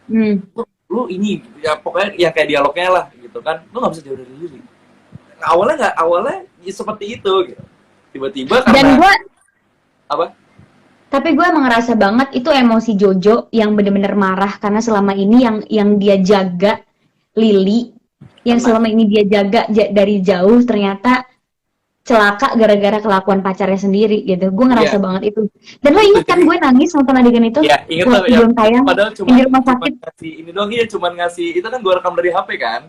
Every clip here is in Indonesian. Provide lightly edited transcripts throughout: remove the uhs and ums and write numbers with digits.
Hmm. Lu ini ya pokoknya yang kayak dialognya lah gitu kan, lu nggak bisa jauh dari Lily. Awalnya ya seperti itu gitu, tiba-tiba Dan karena gue, apa. tapi gue emang ngerasa banget itu emosi Jojo yang bener-bener marah karena selama ini yang dia jaga Lily, yang Kena. selama ini dia jaga dari jauh ternyata celaka gara-gara kelakuan pacarnya sendiri gitu. Gue ngerasa Iya, banget itu. Dan lo itu inget kan jadi gue nangis nonton adegan itu ya inget tuh waktu ya, belum tayang padahal yang di cuman rumah cuman sakit. ngasih ini doang ya, cuman ngasih itu kan gua rekam dari HP kan.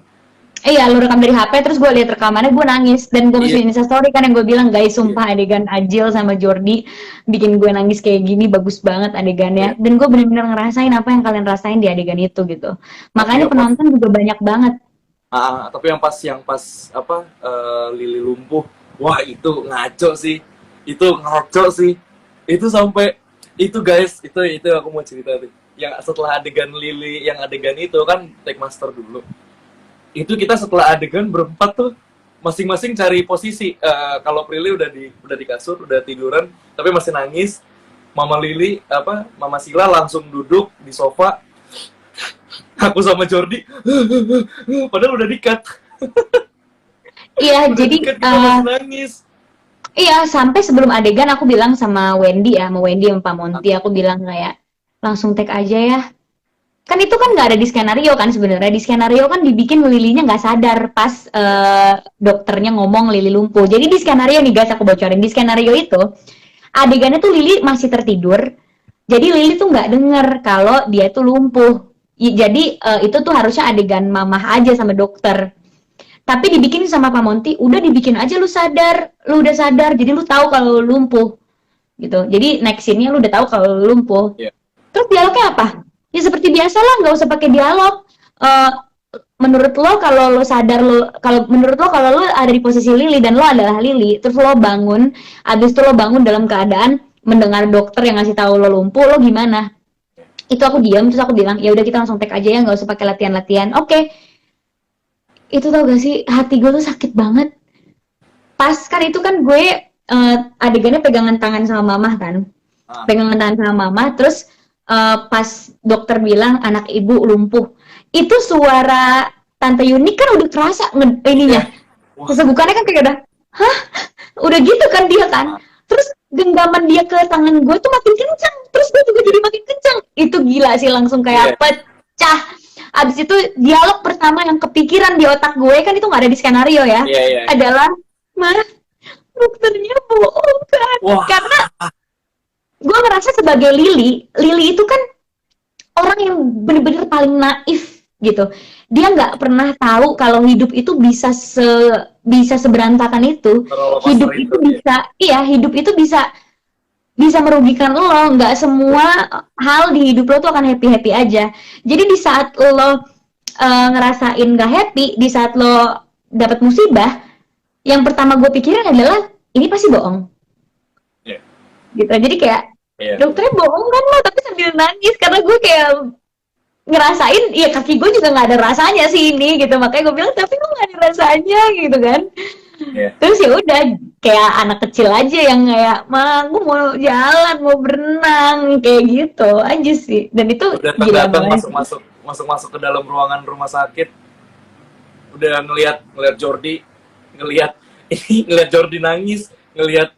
Iya, lu rekam dari HP terus gue liat rekamannya gue nangis dan gue Iya, masukin Instastory kan yang gue bilang guys iya, sumpah adegan Ajil sama Jordi bikin gue nangis kayak gini bagus banget adegannya iya. dan gue bener-bener ngerasain apa yang kalian rasain di adegan itu gitu. Tapi Makanya yang pas penonton juga banyak banget. tapi yang pas apa, Lili lumpuh, wah itu ngaco sih. Itu ngaco sih. Itu sampai itu guys, itu aku mau cerita tuh. Yang setelah adegan Lili, yang adegan itu kan take master dulu. Itu kita setelah adegan berempat tuh masing-masing cari posisi. Kalau Prilly udah di kasur, udah tiduran, tapi masih nangis. Mama Lili apa, Mama Sila langsung duduk di sofa. Aku sama Jordi, padahal udah di-cut. Iya, Udah jadi di-cut kita masih nangis. iya sampai sebelum adegan aku bilang sama Wendy ya, sama Wendy sama Pak Monty aku bilang kayak langsung take aja ya. Kan itu kan nggak ada di skenario kan sebenarnya. Di skenario kan dibikin Lilinya nggak sadar pas dokternya ngomong Lili lumpuh. Jadi di skenario nih guys aku bocorin di skenario itu adegannya tuh Lili masih tertidur. Jadi Lili tuh nggak denger kalau dia tuh lumpuh. Jadi itu tuh harusnya adegan mamah aja sama dokter. Tapi dibikin sama Pak Monty, udah dibikin aja lu sadar, lu udah sadar, jadi lu tahu kalau lu lumpuh gitu. Jadi next scene-nya lu udah tahu kalau lu lumpuh. Ya, Terus dialognya apa? Ya seperti biasa lah, nggak usah pakai dialog. Eh, menurut lo kalau lo sadar lo kalau menurut lo kalau lo ada di posisi Lily dan lo adalah Lily, terus lo bangun, abis itu lo bangun dalam keadaan mendengar dokter yang ngasih tahu lo lumpuh, lo gimana? Itu aku diam, terus aku bilang, ya udah kita langsung take aja ya, nggak usah pakai latihan-latihan. Oke, itu tau gak sih, hati gue tuh sakit banget. Pas kan itu kan gue adegannya pegangan tangan sama mama kan, ah, pegangan tangan sama mama terus pas dokter bilang anak ibu lumpuh itu suara tante Yuni kan udah kerasa ininya ya, wah, kesegukannya kan kayak udah hah udah gitu kan dia kan ah, terus genggaman dia ke tangan gue tuh makin kencang terus gue juga jadi makin kencang itu gila sih langsung iya, kayak pecah abis itu dialog pertama yang kepikiran di otak gue kan itu nggak ada di skenario ya iya, iya, iya. adalah mah dokternya bohong kan Wah, karena gue ngerasa sebagai Lily itu kan orang yang bener-bener paling naif gitu. Dia nggak pernah tahu kalau hidup itu bisa seberantakan itu. terlepas Hidup itu itu ya. bisa, iya hidup itu bisa bisa merugikan lo. Nggak semua hal di hidup lo tuh akan happy happy aja. Jadi di saat lo ngerasain nggak happy, di saat lo dapat musibah, yang pertama gue pikirin adalah ini pasti bohong Iya, gitu. Jadi kayak iya, dokternya bohong kan lo tapi sambil nangis karena gue kayak ngerasain iya kaki gue juga nggak ada rasanya sih ini gitu makanya gue bilang tapi kok nggak ada rasanya gitu kan iya. terus ya udah kayak anak kecil aja yang kayak mah gue mau jalan mau berenang kayak gitu aja sih dan itu Udah gila datang banget sih. masuk ke dalam ruangan rumah sakit, udah ngelihat Jordi, ngelihat ini, ngelihat Jordi nangis, ngelihat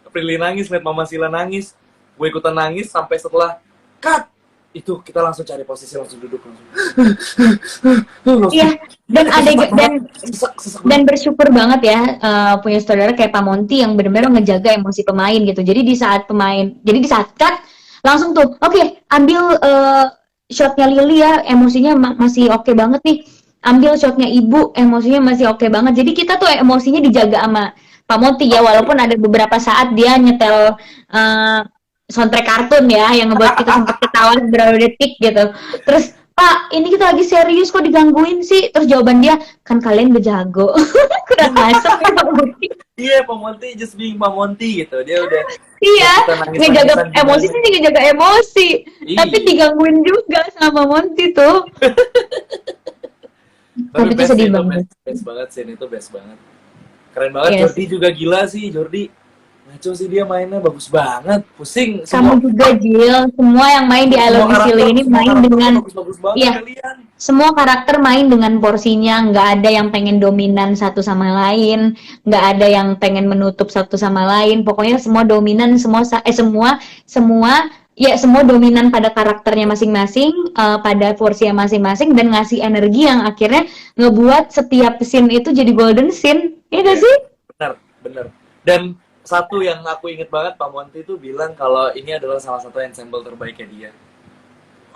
Prilly nangis, ngelihat Mama Sila nangis, gue ikutan nangis sampai setelah cut itu kita langsung cari posisi, langsung duduk, langsung langsung Iya dan itu ada sesak banget, dan sesak dan banget. bersyukur banget ya punya saudara kayak Pak Monty yang benar-benar ngejaga emosi pemain gitu. Jadi di saat cut langsung tuh, oke, ambil shotnya Lily ya, emosinya masih oke banget nih. Ambil shotnya ibu, emosinya masih oke banget. Jadi kita tuh emosinya dijaga sama Pak Monty ya, walaupun ada beberapa saat dia nyetel soundtrack kartun ya, yang ngebuat kita sempat ketawa beberapa detik gitu. Terus Pak, ini kita lagi serius kok digangguin sih. Terus jawaban dia, kan kalian bejago. Kurang masuk ya Pak Monty. Iya, Pak Monty just being Pak Monty gitu, dia udah Iya, lihat kita nangis ngejaga nangisan emosi gimana. sih ngejaga emosi. Tapi Iya, digangguin juga sama Monty tuh. tapi Tapi itu best sih, sedih itu banget. best banget sih, itu best banget. Keren banget. Iya Jordi sih. juga gila sih, Jordi ngaco sih dia mainnya bagus banget, pusing semua. Kamu juga, Jill. Semua yang main di I Love You Silly ini semua main karakternya dengan, bagus-bagus banget iya, kalian. semua karakter main dengan porsinya. Nggak ada yang pengen dominan satu sama lain. Nggak ada yang pengen menutup satu sama lain. Pokoknya semua dominan, semua dominan pada karakternya masing-masing, pada porsinya masing-masing, dan ngasih energi yang akhirnya ngebuat setiap scene itu jadi golden scene. Iya nggak Iya, sih? benar, benar. Dan satu yang aku inget banget, Pak Monty itu bilang kalau ini adalah salah satu ensemble terbaiknya dia.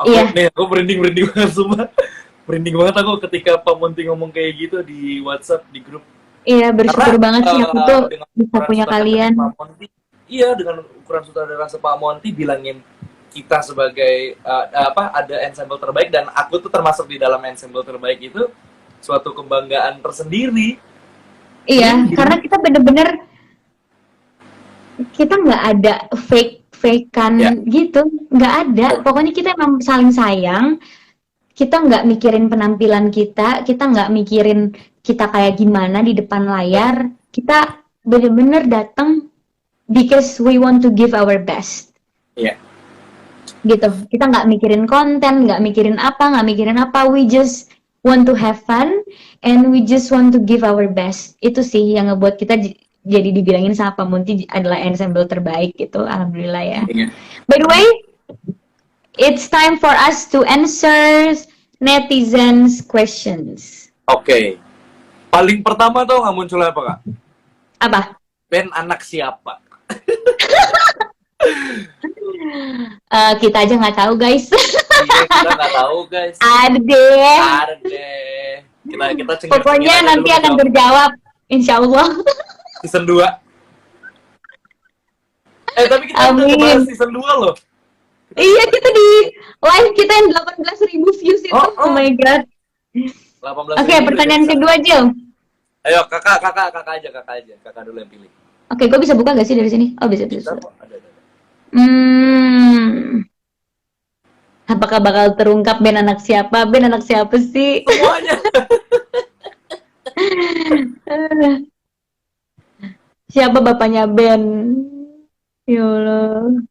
Iya. Aku merinding banget semua. Merinding banget aku ketika Pak Monty ngomong kayak gitu di WhatsApp, di grup. Iya, bersyukur banget sih aku tuh Dengan bisa ukuran punya sutradara kalian. Pak Monty, iya dengan ukuran sutradara Pak Monty bilangin kita sebagai ada ensemble terbaik, dan aku tuh termasuk di dalam ensemble terbaik itu suatu kebanggaan tersendiri. Iya, karena kita bener-bener kita nggak ada fake-fakean Ya. gitu, nggak ada. Pokoknya kita emang saling sayang. Kita nggak mikirin penampilan kita nggak mikirin kita kayak gimana di depan layar. Kita bener-bener datang because we want to give our best. Iya. Gitu. Kita nggak mikirin konten, nggak mikirin apa. We just want to have fun and we just want to give our best. Itu sih yang ngebuat kita jadi dibilangin sama Pak Munti adalah ensemble terbaik gitu. Alhamdulillah ya. Iya. By the way, it's time for us to answer netizens questions. Oke. Paling pertama tuh nggak muncul apa, Kak? Apa? Ben anak siapa? Kita aja nggak tahu guys. Iya, kita nggak tahu guys. Ada deh. Ada deh. Kita cengar-cengir Pokoknya aja nanti dulu akan jawab. terjawab, insya Allah. Season 2. Tapi kita udah Amin. ngebahas season 2 loh. Iya, kita di live kita yang 18.000 views itu. Oh my god. 18 Oke, pertanyaan kedua, Jill. Ayo, kakak aja. Kakak dulu yang pilih. Oke, gue bisa buka gak sih dari sini? Oh, bisa. Bisa kok, ada. Apakah bakal terungkap Ben anak siapa? Ben anak siapa sih? Semuanya. Siapa bapaknya Ben? Ya Allah.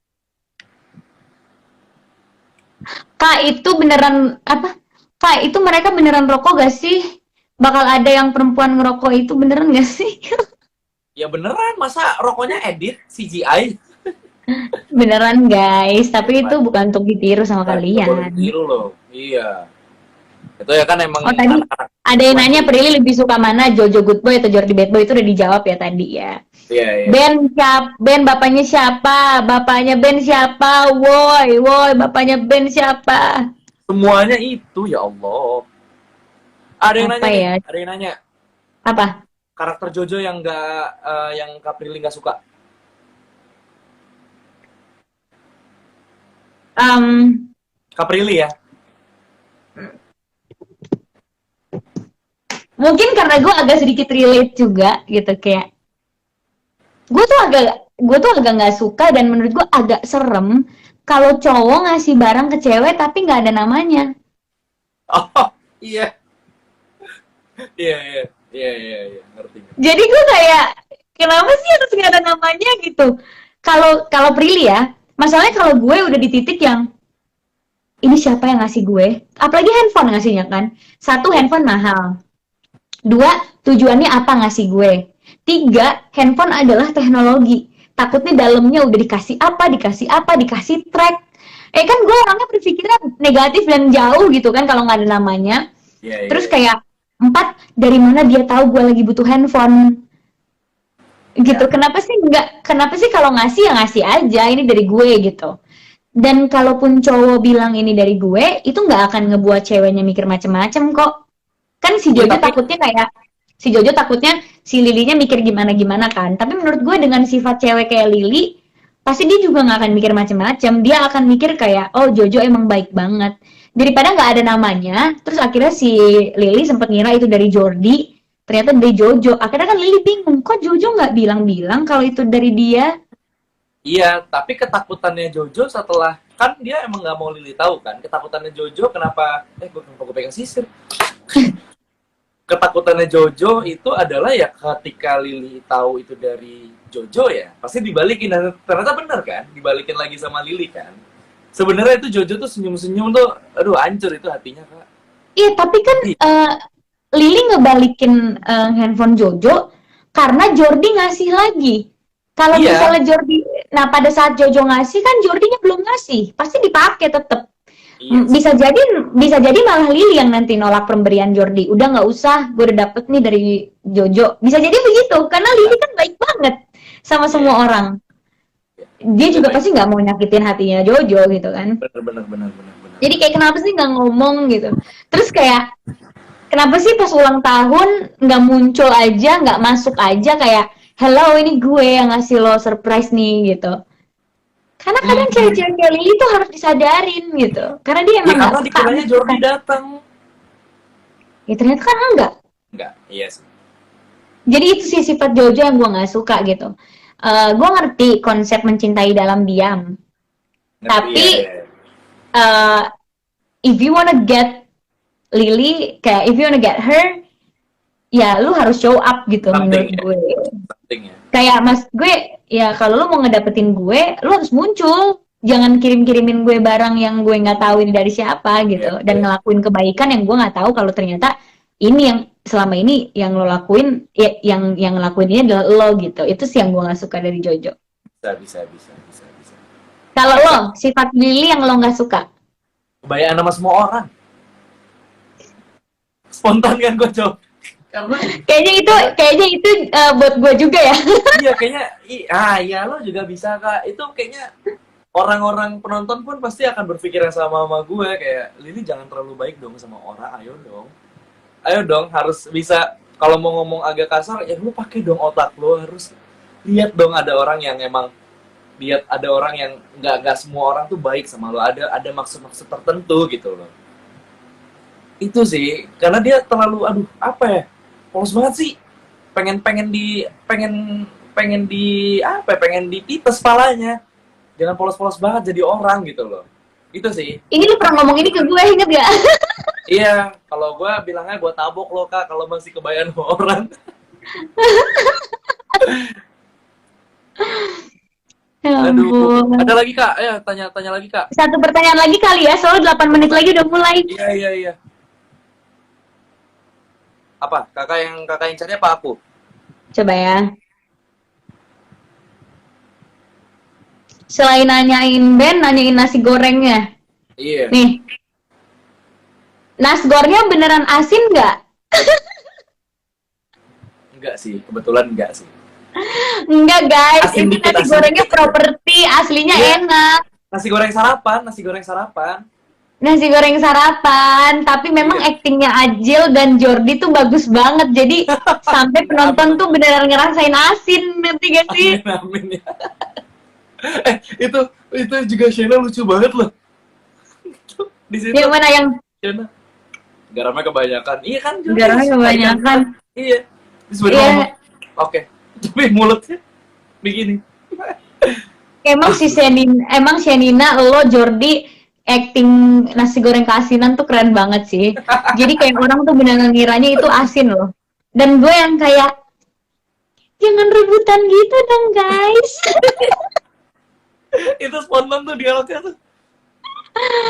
Kak, itu beneran apa? Kak, itu mereka beneran rokok gak sih? Bakal ada yang perempuan ngerokok itu beneran gak sih? Ya beneran, masa rokoknya edit CGI? Beneran guys, tapi itu bukan untuk ditiru sama kalian. Ditiru loh. Iya. Itu ya kan emang Oh, tadi anak-anak. ada yang nanya Prilly lebih suka mana, Jojo Good Boy atau Jordi Bad Boy? Itu udah dijawab ya tadi ya. Iya. Ben bapaknya siapa? Bapaknya Ben siapa? Woi, bapaknya Ben siapa? Semuanya itu, ya Allah. Ada yang Apa nanya nih, ya? ada yang nanya. Apa? Karakter Jojo yang yang Kak Prilly nggak suka. Kak Prilly ya? Mungkin karena gue agak sedikit relate juga gitu, kayak gue tuh agak nggak suka dan menurut gue agak serem kalau cowok ngasih barang ke cewek tapi nggak ada namanya. Oh, iya. Iya, ngerti. Jadi gue kayak kenapa sih harus nggak ada namanya gitu? Kalau Prilly ya, masalahnya kalau gue udah di titik yang ini siapa yang ngasih gue? Apalagi handphone ngasihnya kan. 1, handphone mahal. 2, tujuannya apa ngasih gue? 3, handphone adalah teknologi. Takutnya dalamnya udah dikasih apa, dikasih track. Kan gue orangnya berpikirnya negatif dan jauh gitu kan kalau nggak ada namanya. Iya. Terus kayak 4, dari mana dia tahu gue lagi butuh handphone? Gitu. Ya. Kenapa sih kalau ngasih ya ngasih aja, ini dari gue gitu. Dan kalaupun cowok bilang ini dari gue, itu nggak akan ngebuat ceweknya mikir macem-macem kok. Kan si Jojo takutnya si Lilinya mikir gimana-gimana kan. Tapi menurut gue dengan sifat cewek kayak Lili, pasti dia juga nggak akan mikir macem-macem. Dia akan mikir kayak, oh Jojo emang baik banget. Daripada nggak ada namanya, terus akhirnya si Lili sempat ngira itu dari Jordi, ternyata dari Jojo. Akhirnya kan Lili bingung, kok Jojo nggak bilang-bilang kalau itu dari dia? Iya, tapi ketakutannya Jojo setelah kan dia emang nggak mau Lili tahu kan. Ketakutannya Jojo kenapa? Gue pegang sisir. Ketakutannya Jojo itu adalah ya ketika Lili tahu itu dari Jojo ya, pasti dibalikin, dan ternyata bener kan, dibalikin lagi sama Lily kan. Sebenarnya itu Jojo tuh senyum-senyum tuh, aduh hancur itu hatinya kak. Iya, tapi kan Lily ngebalikin handphone Jojo karena Jordi ngasih lagi. Kalau Iya, misalnya Jordi, nah pada saat Jojo ngasih kan Jordinya belum ngasih, pasti dipakai tetep. iya sih. Bisa jadi malah Lily yang nanti nolak pemberian Jordi. Udah nggak usah, gue udah dapet nih dari Jojo. Bisa jadi begitu, karena Lily kan baik banget sama Iya, semua orang. Dia dia juga baik. pasti nggak mau nyakitin hatinya Jojo gitu kan. Bener, bener, bener, bener, bener, Jadi bener. kayak kenapa sih nggak ngomong gitu. Terus kayak kenapa sih pas ulang tahun nggak muncul aja, nggak masuk aja kayak hello ini gue yang ngasih lo surprise nih gitu. Karena kadang Hmm. cewek-cewek kayak Lily tuh harus disadarin gitu. Karena dia Ya emang nggak karena suka dikiranya nih Jordi kan. datang. Ya ternyata kan enggak. Enggak, iya sih. Jadi itu sih sifat Jojo yang gue nggak suka gitu. Gue ngerti konsep mencintai dalam diam. Ngerti ya, Tapi ya, ya. uh, if you wanna get Lily, kayak if you wanna get her, ya lu harus show up gitu Something menurut ya, gue. something ya. Kayak mas gue, ya kalau lu mau ngedapetin gue, lu harus muncul. Jangan kirim-kirimin gue barang yang gue nggak tahu ini dari siapa Iya, gitu. Dan iya. ngelakuin kebaikan yang gue nggak tahu kalau ternyata ini yang selama ini yang lo lakuin, ya, yang ngelakuin ini adalah lo gitu. Itu sih yang gue nggak suka dari Jojo. Bisa, bisa, bisa, bisa, bisa. Kalau lo, Bisa. sifat Lily yang lo nggak suka? Kebayaan sama semua orang. Spontan kan gue jawab. Karena Kayaknya itu buat gue juga ya. iya kayaknya iya lo juga bisa kak. Itu kayaknya orang-orang penonton pun pasti akan berpikir yang sama gue kayak Lily jangan terlalu baik dong sama orang, ayo dong harus bisa, kalau mau ngomong agak kasar ya lu pakai dong otak lo, harus lihat dong ada orang yang emang, lihat ada orang yang nggak semua orang tuh baik sama lo, ada maksud-maksud tertentu gitu loh. Itu sih karena dia terlalu aduh apa ya, polos banget sih, pengen pengen pengen di apa ya, pengen dipipes palanya, jangan polos-polos banget jadi orang gitu loh. Itu sih. Ini lu pernah ngomong ini ke gue, inget gak? Iya, kalau gue bilangnya gue tabok lo kak kalau masih kebayaan sama orang. Ya Aduh, ampun. ada lagi kak, ya tanya lagi kak. Satu pertanyaan lagi kali ya, soalnya 8 menit lagi udah mulai. Iya, iya, iya. Apa? Kakak yang cari apa aku? Coba ya. Selain nanyain band, nanyain nasi gorengnya. Iya. Nih, nasgornya beneran asin nggak? Enggak sih, kebetulan enggak sih. Enggak guys, Asin itu dikit, nasi asin gorengnya dikit. properti, aslinya Iya, enak. nasi goreng sarapan, nasi goreng sarapan. Nasi goreng sarapan, tapi memang Iya. aktingnya Ajil dan Jordi tuh bagus banget. Jadi sampai Iya, amin, penonton tuh amin. beneran ngerasain asin, ngerti gak sih? Amin, amin ya. Itu juga Shena lucu banget loh. Di situ Yang mana yang Shena garamnya kebanyakan. Iya kan, Jordi garamnya suka ikan. kebanyakan? Iya. Terus baru Iya, ngomong, oke. Tapi mulutnya begini. emang Shenina, lo Jordi acting nasi goreng keasinan tuh keren banget sih. Jadi kayak orang tuh beneran ngiranya itu asin loh. Dan gue yang kayak jangan rebutan gitu dong guys. Itu spontan tuh dialognya tuh.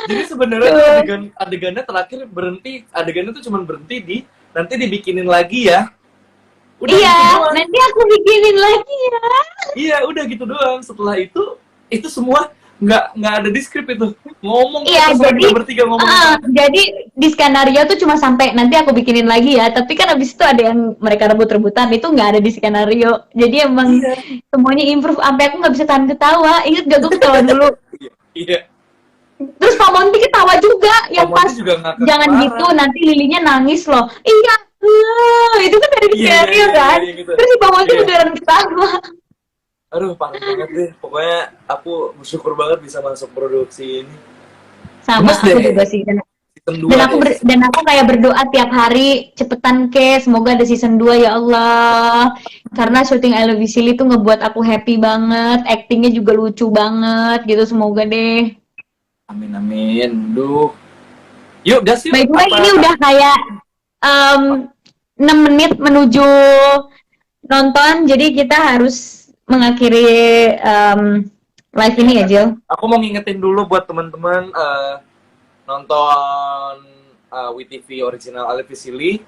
Jadi sebenarnya tuh adegannya terakhir berhenti, adegannya tuh cuma berhenti di nanti dibikinin lagi ya. Udah gitu Iya, doang. nanti aku bikinin lagi ya. Iya, udah gitu doang. Setelah itu semua nggak ada di skrip itu. Ngomong Iya, terus jadi mereka bertiga ngomong. jadi di skenario tuh cuma sampai nanti aku bikinin lagi ya. Tapi kan abis itu ada yang mereka rebut-rebutan, itu nggak ada di skenario. Jadi emang Iya. semuanya improve. Sampai aku nggak bisa tahan ketawa. Ingat gak gue ketawa dulu? Iya. Iya. Terus Pak Monty ketawa juga. Yang Monty pas juga ngakak jangan parah. gitu, nanti Lilinya nangis loh. Iya, itu kan ada di Iya, skenario iya, kan. iya, gitu. Terus si Pak Monty Iya. beneran ketawa. Aduh, parah banget deh. Pokoknya aku bersyukur banget bisa masuk produksi ini. Sama Gemes aku deh. juga sih. Season 2 Dan aku kayak berdoa tiap hari cepetan ke semoga ada season 2 ya Allah. Karena syuting I Love You Silly tuh ngebuat aku happy banget, actingnya juga lucu banget gitu, semoga deh. Amin, amin. Duh. Yuk, gas yuk. By the way, ini udah kayak 6 menit menuju nonton, jadi kita harus mengakhiri live ini ya, Jill. Aku mau ngingetin dulu buat teman-teman nonton WeTV original Alif Fisili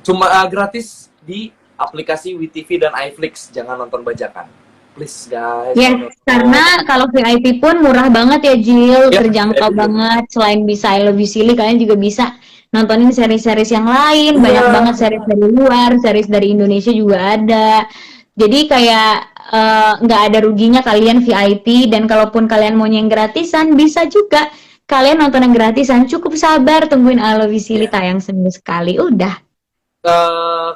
cuma gratis di aplikasi WeTV dan iFlix, jangan nonton bajakan, please guys. Yes, karena kalau VIP pun murah banget ya, Jill, Yep, terjangkau yep. banget. Selain bisa I Love You Silly, kalian juga bisa nontonin seri-series yang lain. Banyak Iya. banget series dari luar, series dari Indonesia juga ada. Jadi kayak nggak ada ruginya kalian VIP. Dan kalaupun kalian mau yang gratisan, bisa juga kalian nonton yang gratisan. Cukup sabar, tungguin I Love You Silly Iya. tayang seminggu sekali. Udah.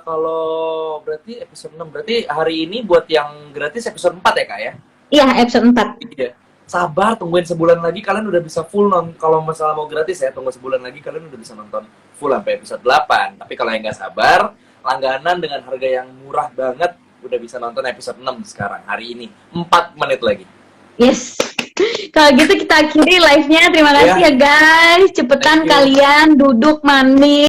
Kalau berarti episode 6, berarti hari ini buat yang gratis episode 4 ya kak ya? Iya, episode 4. Iya. Sabar, tungguin sebulan lagi kalian udah bisa full kalau masalah mau gratis ya, tunggu sebulan lagi kalian udah bisa nonton full sampai episode 8. Tapi kalau yang nggak sabar, langganan dengan harga yang murah banget udah bisa nonton episode 6 sekarang hari ini. 4 menit lagi. Yes. Kalau gitu kita akhiri live-nya. Terima kasih ya guys. Cepetan Thank you. kalian duduk manis.